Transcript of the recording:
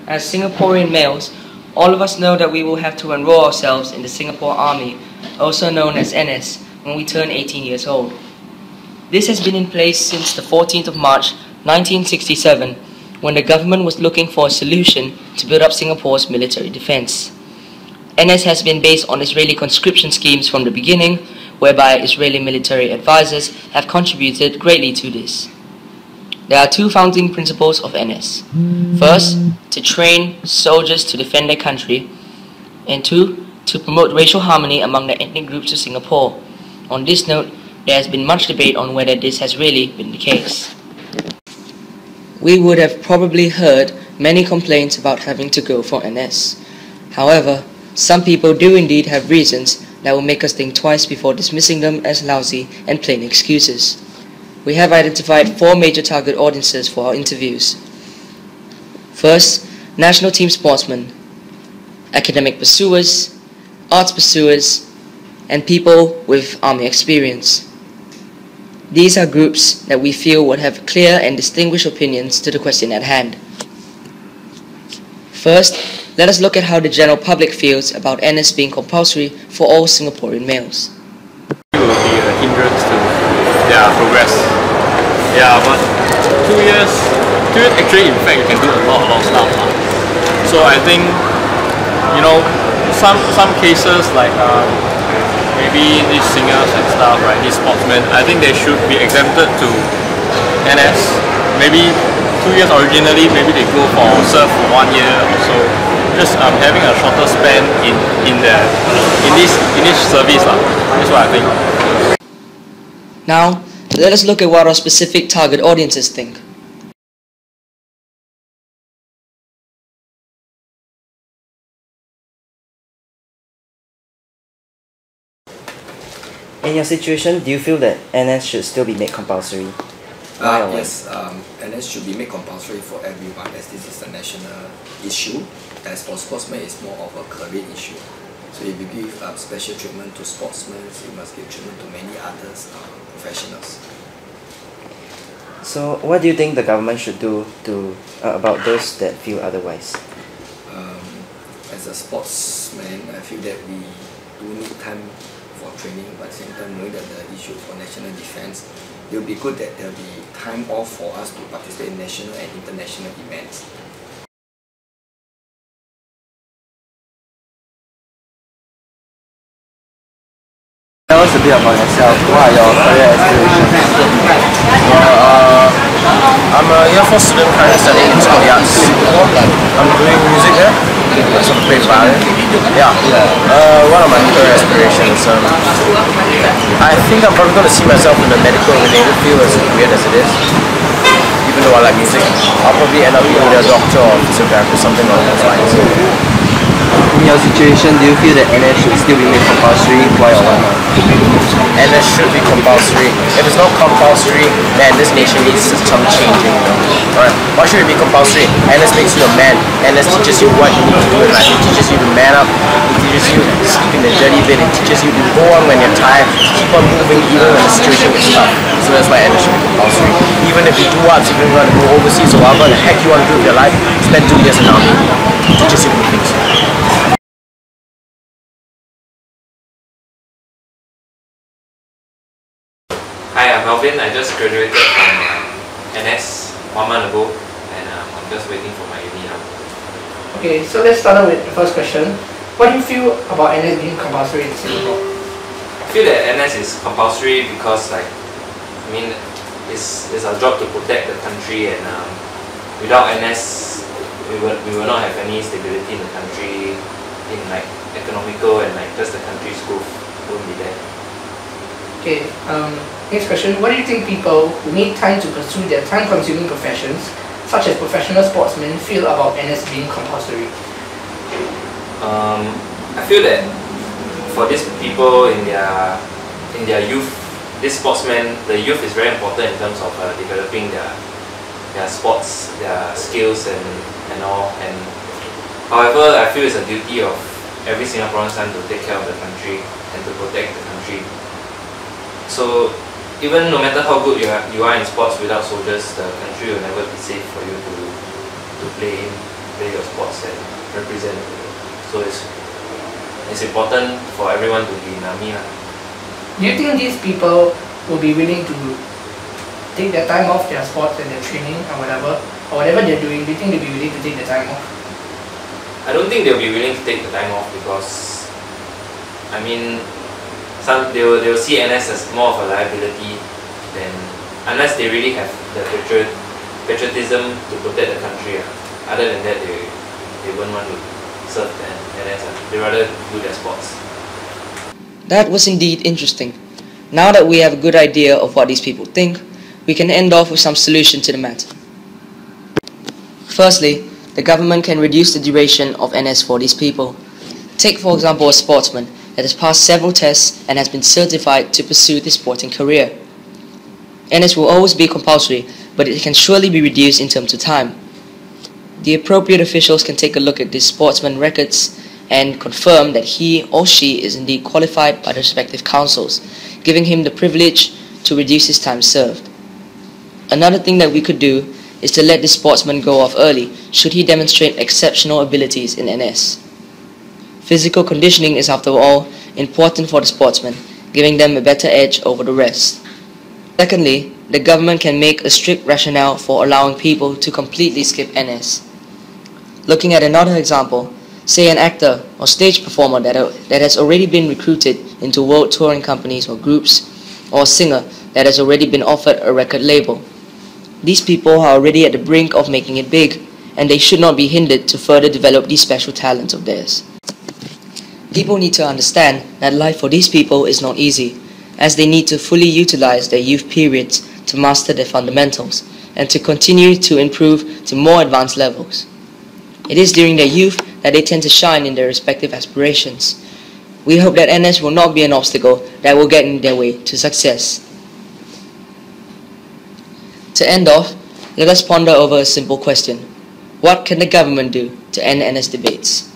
As Singaporean males, all of us know that we will have to enroll ourselves in the Singapore Army, also known as NS, when we turn 18 years old. This has been in place since the 14th of March 1967, when the government was looking for a solution to build up Singapore's military defense. NS has been based on Israeli conscription schemes from the beginning, whereby Israeli military advisors have contributed greatly to this. There are two founding principles of NS. First, to train soldiers to defend their country, and two, to promote racial harmony among the ethnic groups of Singapore. On this note, there has been much debate on whether this has really been the case. We would have probably heard many complaints about having to go for NS. However, some people do indeed have reasons that will make us think twice before dismissing them as lousy and plain excuses. We have identified 4 major target audiences for our interviews. First, national team sportsmen, academic pursuers, arts pursuers, and people with army experience. These are groups that we feel would have clear and distinguished opinions to the question at hand. First, let us look at how the general public feels about NS being compulsory for all Singaporean males. It will be a hindrance to their progress. Yeah, but 2 years actually in fact you can do a lot of stuff. So I think, you know, some cases like maybe these singers and stuff, right, these sportsmen, I think they should be exempted to NS. Maybe 2 years originally, maybe they go for serve for 1 year or so. Just having a shorter span in this service. That's what I think. Now, let us look at what our specific target audiences think. In your situation, do you feel that NS should still be made compulsory? Yes, NS should be made compulsory for everyone, as this is a national issue. As for sportsmen, it's more of a career issue. So if you give special treatment to sportsmen, you must give treatment to many other professionals. So what do you think the government should do about those that feel otherwise? As a sportsman, I feel that we do need time for training, but at the same time knowing that the issue for national defense, it will be good that there will be time off for us to participate in national and international events. Tell us a bit about yourself. What are your career aspirations? Well, I'm a Year 4 student currently studying in Scotland Arts. I'm doing music there. I sort of play violin. Yeah. What are my career aspirations? I think I'm probably going to see myself in the medical related field, as weird as it is. Even though I like music, I'll probably end up being a doctor or physiotherapist, something along those lines. In your situation, do you feel that NS should still be made compulsory? Why or why not? NS should be compulsory. If it's not compulsory, then this nation needs some changing. Alright, why should it be compulsory? NS makes you a man. NS teaches you what you need to do in life. It teaches you to man up. It teaches you to sleep in the dirty bed. It teaches you to go on when you're tired. Keep on moving even when the situation gets tough. So that's why NS should be compulsory. Even if you do arts, even if you want to go overseas or whatever the heck you want to do with your life, spend 2 years in the army. It teaches you new things. Hi, I'm Melvin. I just graduated from NS 1 month ago, and I'm just waiting for my uni now. Okay, so let's start with the first question. What do you feel about NS being compulsory in Singapore? I feel that NS is compulsory because, it's our job to protect the country, and without NS, we will not have any stability in the country, in economical and just the country's growth won't be there. Okay, next question. What do you think people who need time to pursue their time-consuming professions, such as professional sportsmen, feel about NS being compulsory? I feel that for these people in their youth, these sportsmen, the youth is very important in terms of developing their sports, their skills and all. And however, I feel it's a duty of every Singaporean son to take care of the country and to protect the country. So even no matter how good you are in sports, without soldiers, the country will never be safe for you to play in. play your sports and represent. So it's important for everyone to be in army. Do you think these people will be willing to take their time off their sports and their training or whatever they're doing? Do you think they'll be willing to take the time off? I don't think they'll be willing to take the time off because, I mean, they will see NS as more of a liability than, unless they really have the patriotism to protect the country. Other than that, they wouldn't want to serve the NS. They rather do their sports. That was indeed interesting. Now that we have a good idea of what these people think, we can end off with some solution to the matter. Firstly, the government can reduce the duration of NS for these people. Take for example a sportsman that has passed several tests and has been certified to pursue this sporting career. NS will always be compulsory, but it can surely be reduced in terms of time. The appropriate officials can take a look at this sportsman's records and confirm that he or she is indeed qualified by the respective councils, giving him the privilege to reduce his time served. Another thing that we could do is to let the sportsman go off early should he demonstrate exceptional abilities in NS. Physical conditioning is after all important for the sportsman, giving them a better edge over the rest. Secondly, the government can make a strict rationale for allowing people to completely skip NS. Looking at another example, say an actor or stage performer that has already been recruited into world touring companies or groups, or a singer that has already been offered a record label. These people are already at the brink of making it big, and they should not be hindered to further develop these special talents of theirs. People need to understand that life for these people is not easy, as they need to fully utilize their youth periods to master their fundamentals and to continue to improve to more advanced levels. It is during their youth that they tend to shine in their respective aspirations. We hope that NS will not be an obstacle that will get in their way to success. To end off, let us ponder over a simple question. What can the government do to end NS debates?